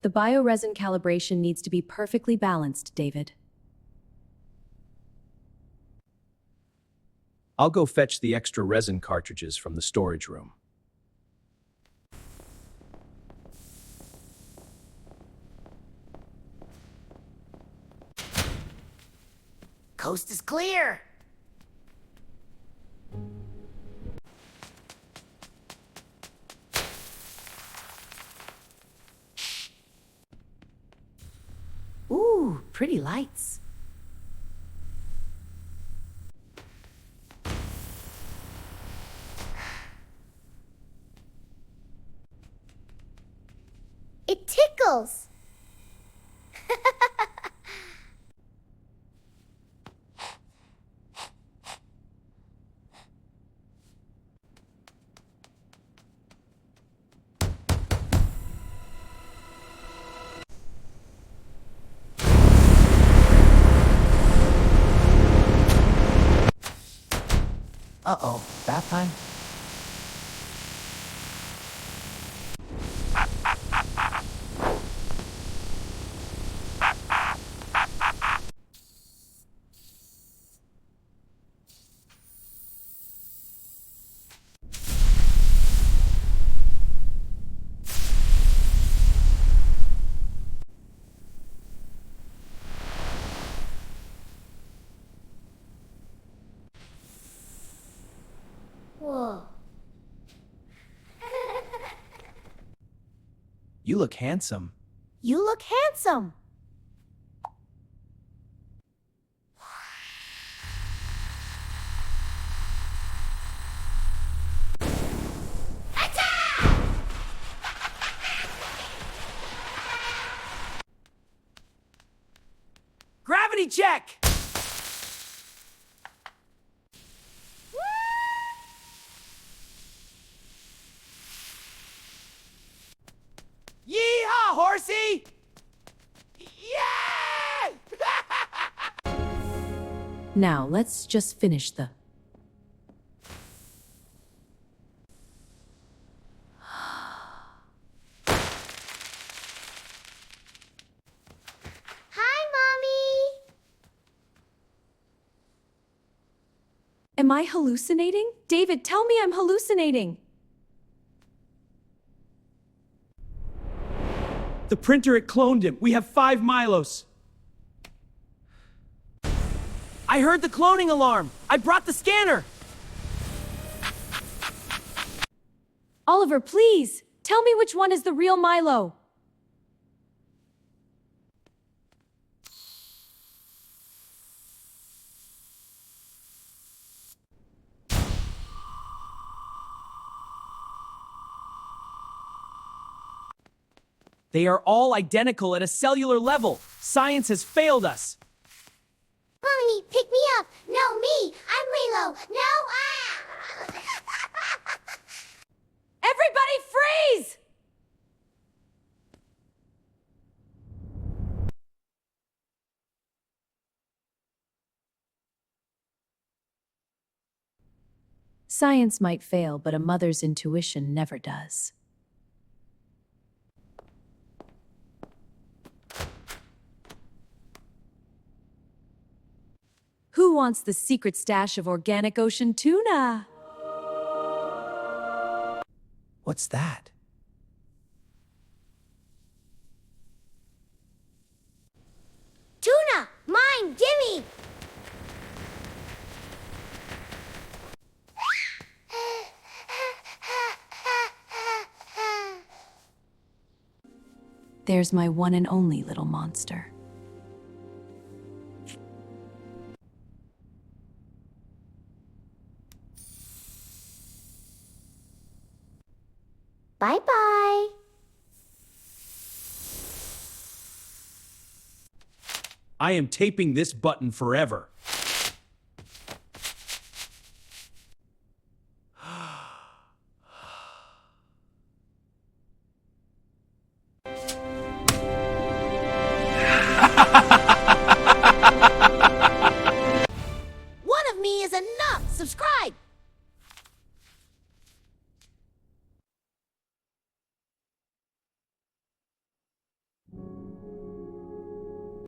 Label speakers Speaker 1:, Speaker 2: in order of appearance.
Speaker 1: The bioresin calibration needs to be perfectly balanced, David.
Speaker 2: I'll go fetch the extra resin cartridges from the storage room.
Speaker 3: Coast is clear. Ooh, pretty lights.
Speaker 4: It tickles.
Speaker 3: Uh-oh, bath time?
Speaker 4: Whoa.
Speaker 2: You look handsome.
Speaker 3: You look handsome.
Speaker 5: Gravity check! Yeehaw, horsey! Yay!
Speaker 1: Now, let's just finish the...
Speaker 4: Hi, Mommy.
Speaker 1: Am I hallucinating? David, tell me I'm hallucinating.
Speaker 5: The printer, it cloned him. We have 5 Milos. I heard the cloning alarm. I brought the scanner.
Speaker 1: Oliver, please, tell me which one is the real Milo.
Speaker 5: They are all identical at a cellular level. Science has failed us.
Speaker 4: Mommy, pick me up. No, me. I'm Milo. No,
Speaker 1: Everybody freeze! Science might fail, but a mother's intuition never does. Who wants the secret stash of organic ocean tuna?
Speaker 2: What's that?
Speaker 4: Tuna, mine, gimme.
Speaker 1: There's my one and only little monster.
Speaker 4: Bye-bye.
Speaker 5: I am taping this button forever.